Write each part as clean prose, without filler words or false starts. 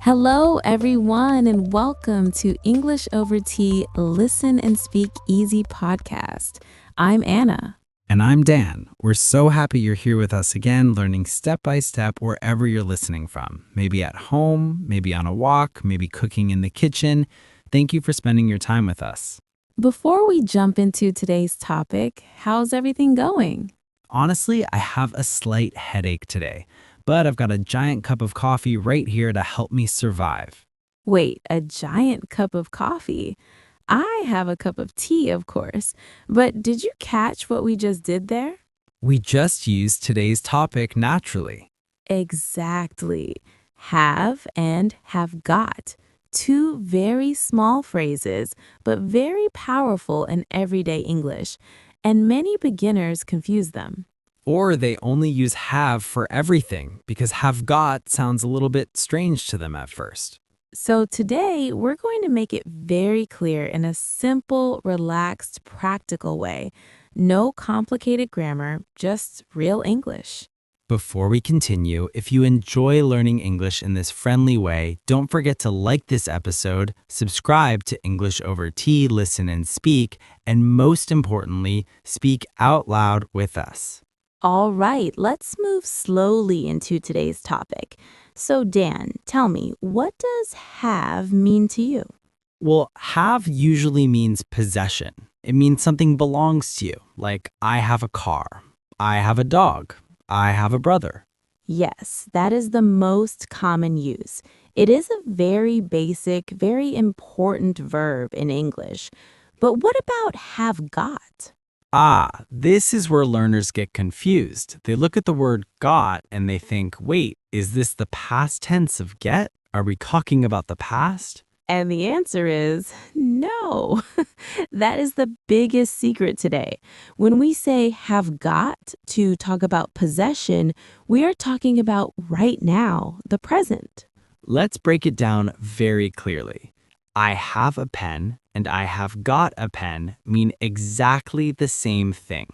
Hello, everyone, and welcome to English Over Tea Listen and Speak Easy podcast. I'm Anna. And I'm Dan. We're so happy you're here with us again, learning step by step wherever you're listening from. Maybe at home, maybe on a walk, maybe cooking in the kitchen. Thank you for spending your time with us. Before we jump into today's topic, how's everything going? Honestly, I have a slight headache today, but I've got a giant cup of coffee right here to help me survive. Wait, a giant cup of coffee? I have a cup of tea, of course, but did you catch what we just did there? We just used today's topic naturally. Exactly. Have and have got. Two very small phrases, but very powerful in everyday English, and many beginners confuse them. Or they only use have for everything because have got sounds a little bit strange to them at first. So today, we're going to make it very clear in a simple, relaxed, practical way. No complicated grammar, just real English. Before we continue, if you enjoy learning English in this friendly way, don't forget to like this episode, subscribe to English Over Tea, Listen and Speak, and most importantly, speak out loud with us. All right, let's move slowly into today's topic. So Dan, tell me, what does have mean to you? Well, have usually means possession. It means something belongs to you, like I have a car, I have a dog, I have a brother. Yes, that is the most common use. It is a very basic, very important verb in English. But what about have got? This is where learners get confused. They look at the word got and they think, wait, is this the past tense of get? Are we talking about the past? And the answer is no. That is the biggest secret today. When we say have got to talk about possession, we are talking about right now, the present. Let's break it down very clearly. I have a pen and I have got a pen mean exactly the same thing.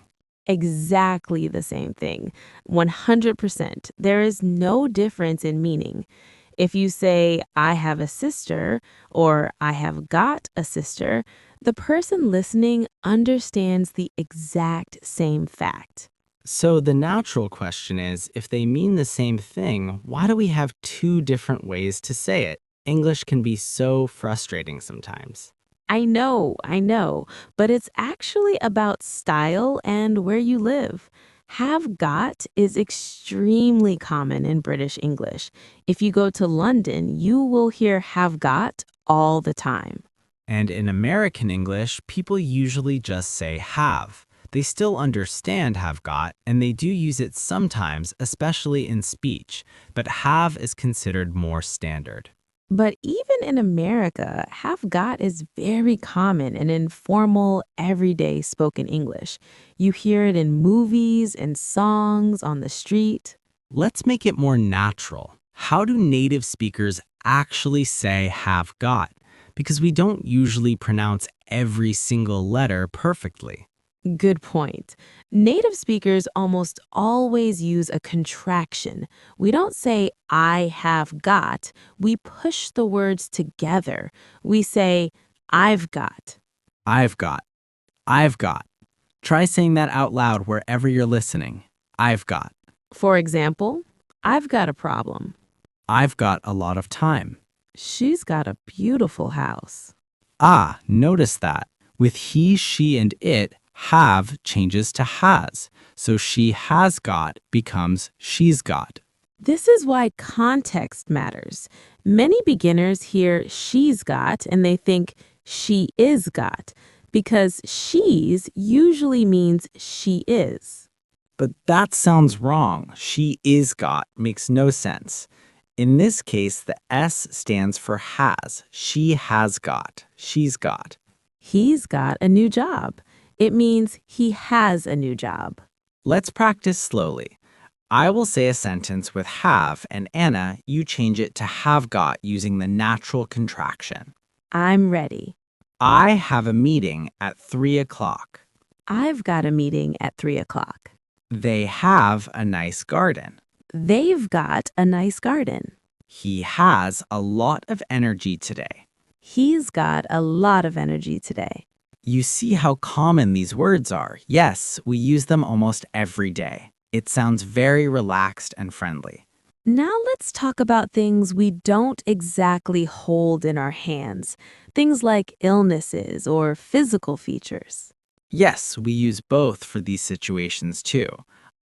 Exactly the same thing. 100%. There is no difference in meaning. If you say, I have a sister, or I have got a sister, the person listening understands the exact same fact. So the natural question is, if they mean the same thing, why do we have two different ways to say it? English can be so frustrating sometimes. I know, but it's actually about style and where you live. Have got is extremely common in British English. If you go to London, you will hear have got all the time. And in American English, people usually just say have. They still understand have got, and they do use it sometimes, especially in speech, but have is considered more standard. But even in America, have got is very common in informal, everyday spoken English. You hear it in movies and songs on the street. Let's make it more natural. How do native speakers actually say have got? Because we don't usually pronounce every single letter perfectly. Good point. Native speakers almost always use a contraction. We don't say, I have got. We push the words together. We say, I've got. I've got. I've got. Try saying that out loud wherever you're listening. I've got. For example, I've got a problem. I've got a lot of time. She's got a beautiful house. Notice that. With he, she, and it, have changes to has. So she has got becomes she's got. This is why context matters. Many beginners hear she's got and they think she is got because she's usually means she is. But that sounds wrong. She is got makes no sense. In this case, the S stands for has. She has got. She's got. He's got a new job. It means he has a new job. Let's practice slowly. I will say a sentence with have, and Anna, you change it to have got using the natural contraction. I'm ready. I have a meeting at 3 o'clock. I've got a meeting at 3 o'clock. They have a nice garden. They've got a nice garden. He has a lot of energy today. He's got a lot of energy today. You see how common these words are. Yes, we use them almost every day. It sounds very relaxed and friendly. Now let's talk about things we don't exactly hold in our hands, things like illnesses or physical features. Yes, we use both for these situations too.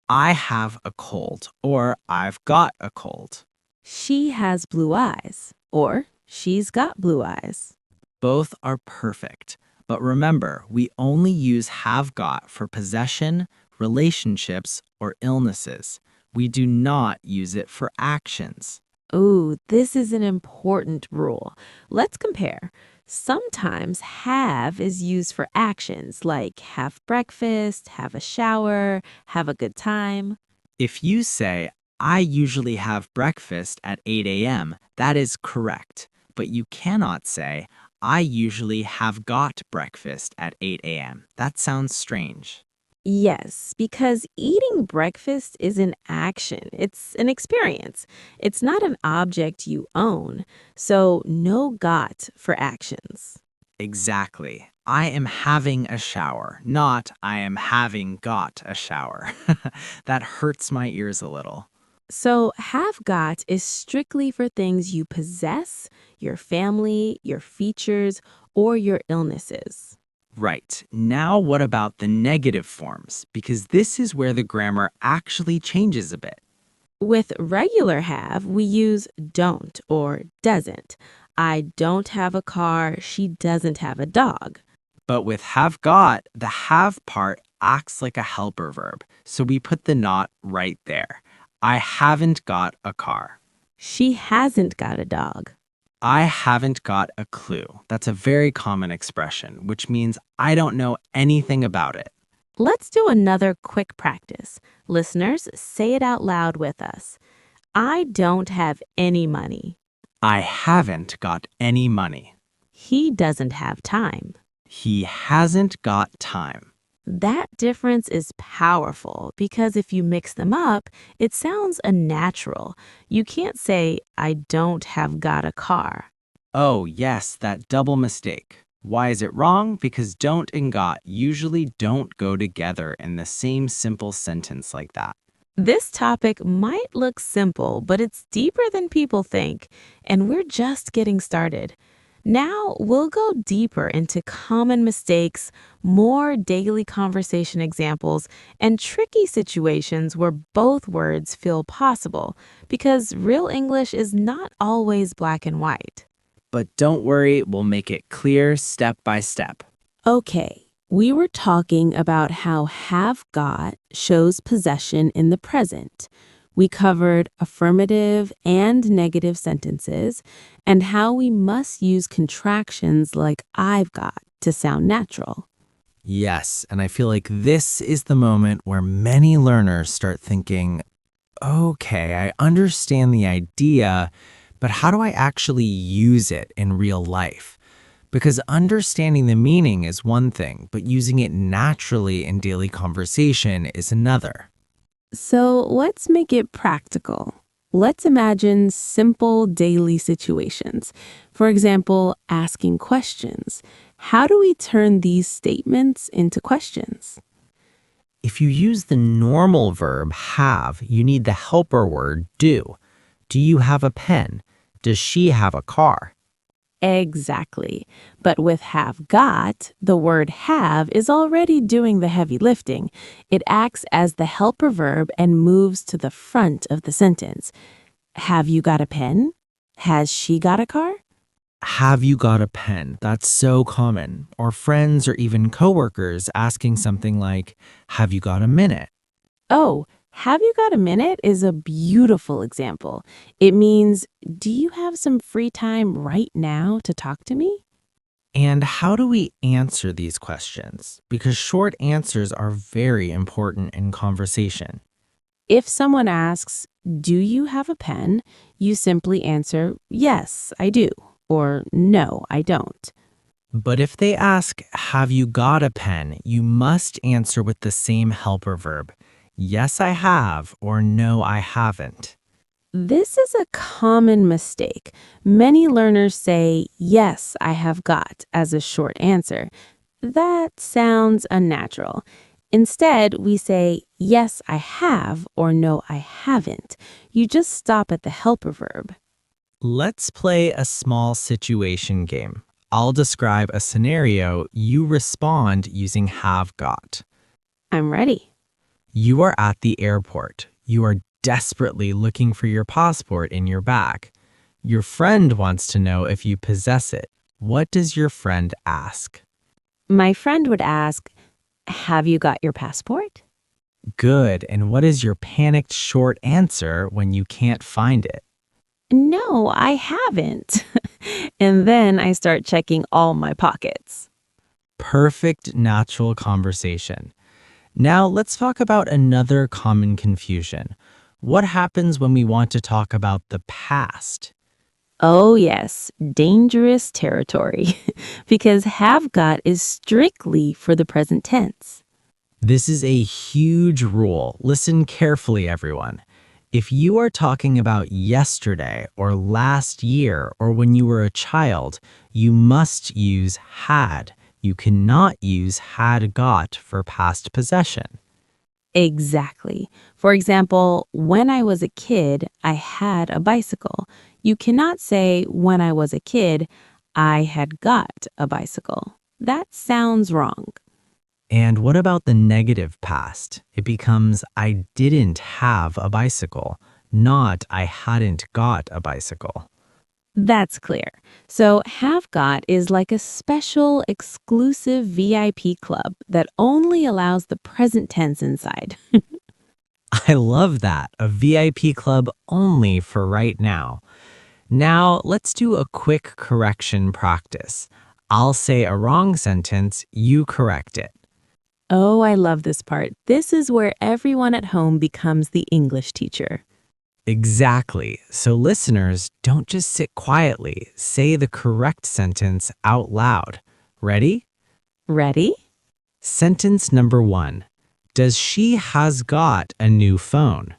I have a cold or I've got a cold. She has blue eyes, or she's got blue eyes. Both are perfect. But remember, we only use have got for possession, relationships, or illnesses. We do not use it for actions. Ooh, this is an important rule. Let's compare. Sometimes have is used for actions like have breakfast, have a shower, have a good time. If you say, I usually have breakfast at 8 a.m., that is correct. But you cannot say, I usually have got breakfast at 8 a.m. That sounds strange. Yes, because eating breakfast is an action. It's an experience. It's not an object you own. So, no got for actions. Exactly. I am having a shower, not I am having got a shower. That hurts my ears a little. So, have got is strictly for things you possess, your family, your features, or your illnesses. Right. Now, what about the negative forms? Because this is where the grammar actually changes a bit. With regular have, we use don't or doesn't. I don't have a car. She doesn't have a dog. But with have got, the have part acts like a helper verb. So we put the not right there. I haven't got a car. She hasn't got a dog. I haven't got a clue. That's a very common expression, which means I don't know anything about it. Let's do another quick practice. Listeners, say it out loud with us. I don't have any money. I haven't got any money. He doesn't have time. He hasn't got time. That difference is powerful because if you mix them up, it sounds unnatural. You can't say, I don't have got a car. Oh, yes, that double mistake. Why is it wrong? Because don't and got usually don't go together in the same simple sentence like that. This topic might look simple, but it's deeper than people think, and we're just getting started. Now we'll go deeper into common mistakes, more daily conversation examples, and tricky situations where both words feel possible, because real English is not always black and white. But don't worry, we'll make it clear step by step. Okay, we were talking about how have got shows possession in the present. We covered affirmative and negative sentences and how we must use contractions like I've got to sound natural. Yes, and I feel like this is the moment where many learners start thinking, okay, I understand the idea, but how do I actually use it in real life? Because understanding the meaning is one thing, but using it naturally in daily conversation is another. So let's make it practical. Let's imagine simple daily situations. For example, asking questions. How do we turn these statements into questions? If you use the normal verb have, you need the helper word do. Do you have a pen? Does she have a car? Exactly. But with have got, the word have is already doing the heavy lifting. It acts as the helper verb and moves to the front of the sentence. Have you got a pen? Has she got a car? Have you got a pen? That's so common. Or friends or even coworkers asking something like, have you got a minute? Oh, have you got a minute is a beautiful example. It means, do you have some free time right now to talk to me? And how do we answer these questions? Because short answers are very important in conversation. If someone asks, do you have a pen? You simply answer, yes, I do, or no, I don't. But if they ask, have you got a pen? You must answer with the same helper verb. Yes, I have, or no, I haven't. This is a common mistake. Many learners say, yes, I have got, as a short answer. That sounds unnatural. Instead, we say, yes, I have, or no, I haven't. You just stop at the helper verb. Let's play a small situation game. I'll describe a scenario. You respond using have got. I'm ready. You are at the airport. You are desperately looking for your passport in your bag. Your friend wants to know if you possess it. What does your friend ask? My friend would ask, have you got your passport? Good. And what is your panicked short answer when you can't find it? No, I haven't. And then I start checking all my pockets. Perfect natural conversation. Now let's talk about another common confusion. What happens when we want to talk about the past? Oh, yes, dangerous territory. Because have got is strictly for the present tense. This is a huge rule. Listen carefully, everyone. If you are talking about yesterday or last year or when you were a child, you must use had. You cannot use had got for past possession. Exactly. For example, when I was a kid, I had a bicycle. You cannot say, when I was a kid, I had got a bicycle. That sounds wrong. And what about the negative past? It becomes I didn't have a bicycle, not I hadn't got a bicycle. That's clear. So, have got is like a special, exclusive VIP club that only allows the present tense inside. I love that. A VIP club only for right now. Now, let's do a quick correction practice. I'll say a wrong sentence, you correct it. Oh, I love this part. This is where everyone at home becomes the English teacher. Exactly. So, listeners, don't just sit quietly. Say the correct sentence out loud. Ready? Ready? Sentence number 1. Does she has got a new phone?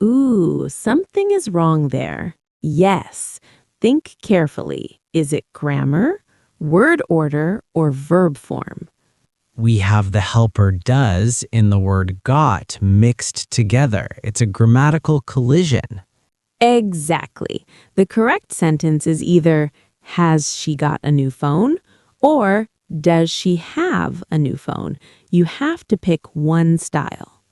Ooh, something is wrong there. Yes. Think carefully. Is it grammar, word order, or verb form? We have the helper does in the word got mixed together. It's a grammatical collision. Exactly. The correct sentence is either, has she got a new phone? Or, does she have a new phone? You have to pick one style.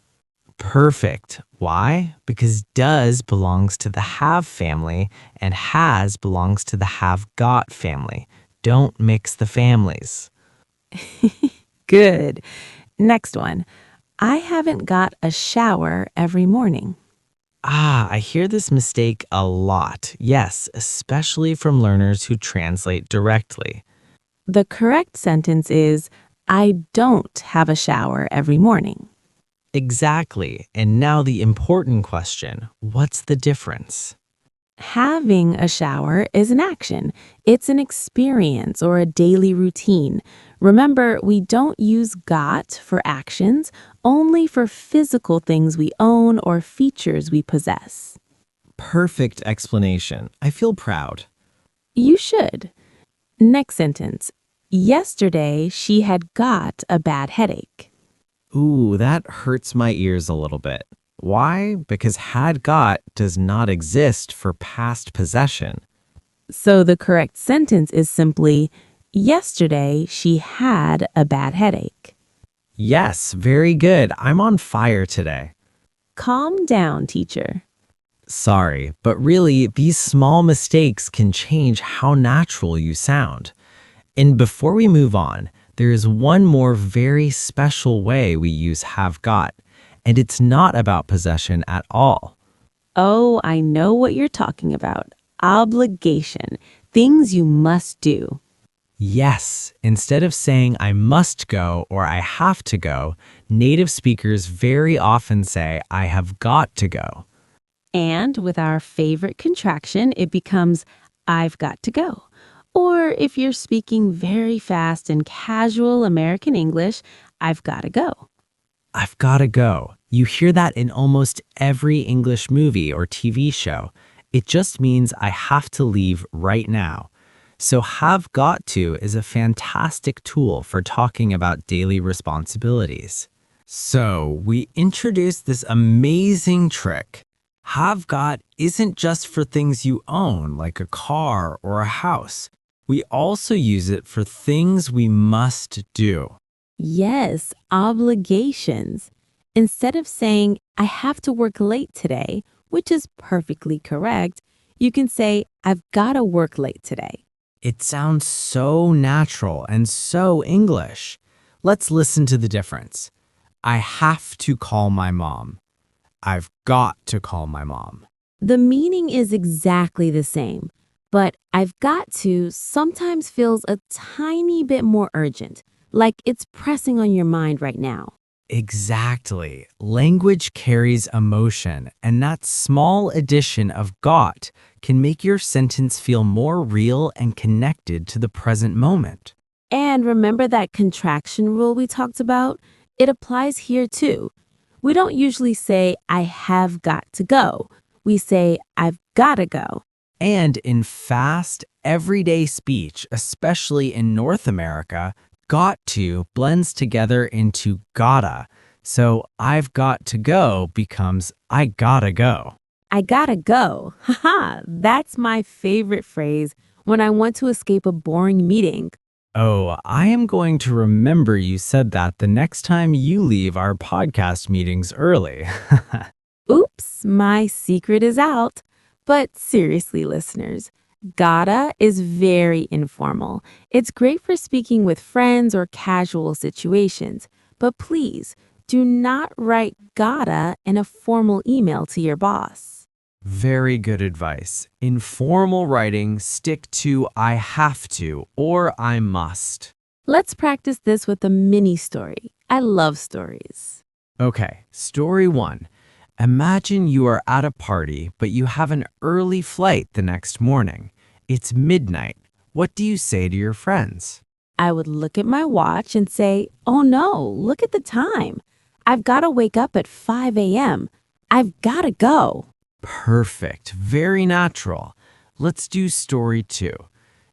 Perfect. Why? Because does belongs to the have family and has belongs to the have got family. Don't mix the families. Good. Next one. I haven't got a shower every morning. I hear this mistake a lot. Yes, especially from learners who translate directly. The correct sentence is, I don't have a shower every morning. Exactly. And now the important question, what's the difference? Having a shower is an action. It's an experience or a daily routine. Remember, we don't use got for actions, only for physical things we own or features we possess. Perfect explanation. I feel proud. You should. Next sentence. Yesterday, she had got a bad headache. Ooh, that hurts my ears a little bit. Why? Because had got does not exist for past possession. So the correct sentence is simply, yesterday, she had a bad headache. Yes, very good. I'm on fire today. Calm down, teacher. Sorry, but really, these small mistakes can change how natural you sound. And before we move on, there is one more very special way we use have got, and it's not about possession at all. Oh, I know what you're talking about. Obligation. Things you must do. Yes, instead of saying I must go or I have to go, native speakers very often say I have got to go. And with our favorite contraction, it becomes I've got to go. Or if you're speaking very fast and casual American English, I've got to go. I've got to go. You hear that in almost every English movie or TV show. It just means I have to leave right now. So have got to is a fantastic tool for talking about daily responsibilities. So we introduced this amazing trick. Have got isn't just for things you own, like a car or a house. We also use it for things we must do. Yes, obligations. Instead of saying, I have to work late today, which is perfectly correct, you can say, I've got to work late today. It sounds so natural and so English. Let's listen to the difference. I have to call my mom. I've got to call my mom. The meaning is exactly the same, but I've got to sometimes feels a tiny bit more urgent, like it's pressing on your mind right now. Exactly. Language carries emotion, and that small addition of got can make your sentence feel more real and connected to the present moment. And remember that contraction rule we talked about? It applies here too. We don't usually say, I have got to go. We say, I've got to go. And in fast, everyday speech, especially in North America, got to blends together into gotta. So I've got to go becomes I gotta go. I gotta go. Haha, that's my favorite phrase when I want to escape a boring meeting. Oh, I am going to remember you said that the next time you leave our podcast meetings early. Oops, my secret is out. But seriously, listeners, gotta is very informal. It's great for speaking with friends or casual situations. But please, do not write gotta in a formal email to your boss. Very good advice. In formal writing, stick to I have to or I must. Let's practice this with a mini story. I love stories. Okay, story one. Imagine you are at a party, but you have an early flight the next morning. It's midnight. What do you say to your friends? I would look at my watch and say, oh no, look at the time. I've got to wake up at 5 a.m. I've got to go. Perfect. Very natural. Let's do story two.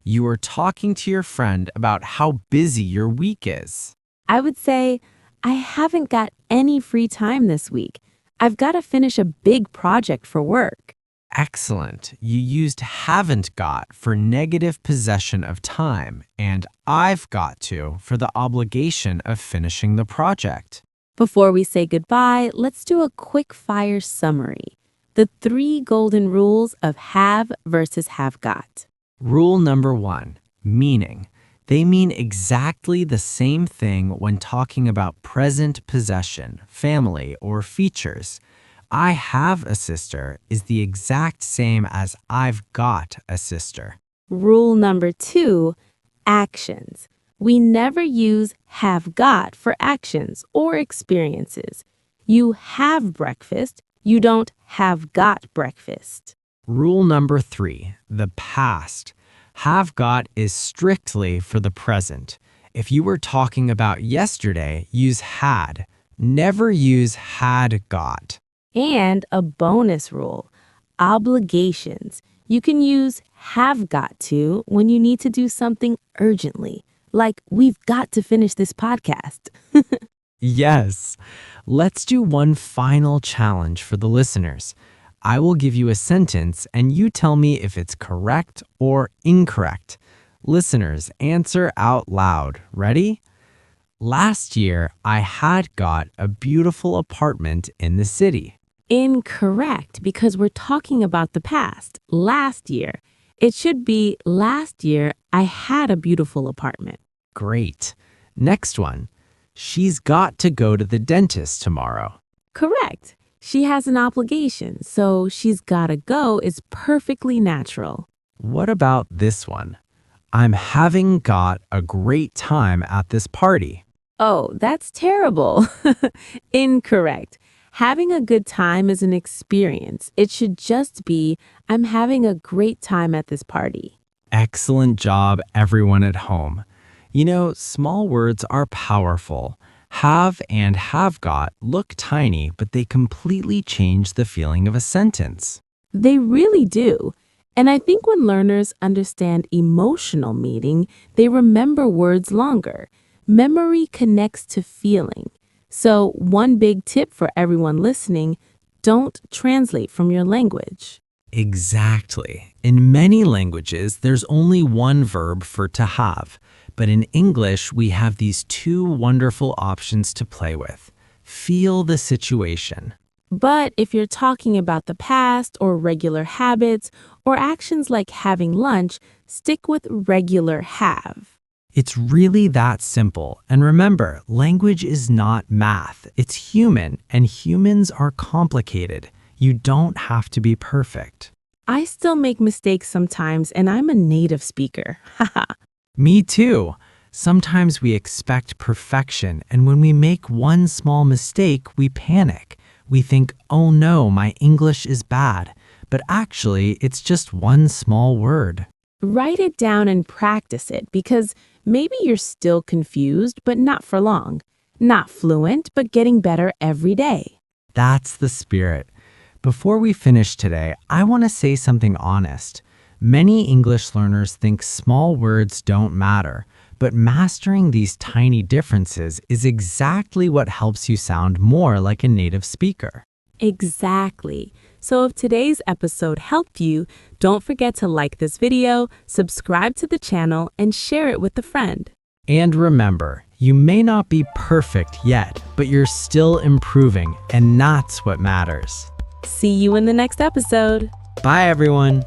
You are talking to your friend about how busy your week is. I would say, I haven't got any free time this week. I've got to finish a big project for work. Excellent. You used haven't got for negative possession of time, and I've got to for the obligation of finishing the project. Before we say goodbye, let's do a quick fire summary. The 3 golden rules of have versus have got. Rule number 1, meaning. They mean exactly the same thing when talking about present possession, family, or features. I have a sister is the exact same as I've got a sister. Rule number 2, actions. We never use have got for actions or experiences. You have breakfast, you don't have got breakfast. Rule number 3, the past. Have got is strictly for the present. If you were talking about yesterday, use had. Never use had got. And a bonus rule, obligations. You can use have got to when you need to do something urgently, like we've got to finish this podcast. Yes. Let's do one final challenge for the listeners. I will give you a sentence and you tell me if it's correct or incorrect. Listeners, answer out loud. Ready? Last year, I had got a beautiful apartment in the city. Incorrect, because we're talking about the past, last year. It should be last year I had a beautiful apartment. Great. Next one. She's got to go to the dentist tomorrow. Correct. She has an obligation, so she's gotta go is perfectly natural. What about this one? I'm having got a great time at this party. Oh, that's terrible. Incorrect. Having a good time is an experience. It should just be, I'm having a great time at this party. Excellent job, everyone at home. You know, small words are powerful. Have and have got look tiny, but they completely change the feeling of a sentence. They really do. And I think when learners understand emotional meaning, they remember words longer. Memory connects to feeling. So, one big tip for everyone listening: don't translate from your language. Exactly. In many languages, there's only one verb for to have. But in English, we have these two wonderful options to play with. Feel the situation. But if you're talking about the past or regular habits or actions like having lunch, stick with regular have. It's really that simple. And remember, language is not math. It's human, and humans are complicated. You don't have to be perfect. I still make mistakes sometimes, and I'm a native speaker. Haha. Me too. Sometimes we expect perfection, and when we make one small mistake, we panic. We think, oh no, my English is bad. But actually, it's just one small word. Write it down and practice it, because maybe you're still confused, but not for long. Not fluent, but getting better every day. That's the spirit. Before we finish today, I want to say something honest. Many English learners think small words don't matter, but mastering these tiny differences is exactly what helps you sound more like a native speaker. Exactly. So if today's episode helped you, don't forget to like this video, subscribe to the channel, and share it with a friend. And remember, you may not be perfect yet, but you're still improving, and that's what matters. See you in the next episode. Bye, everyone.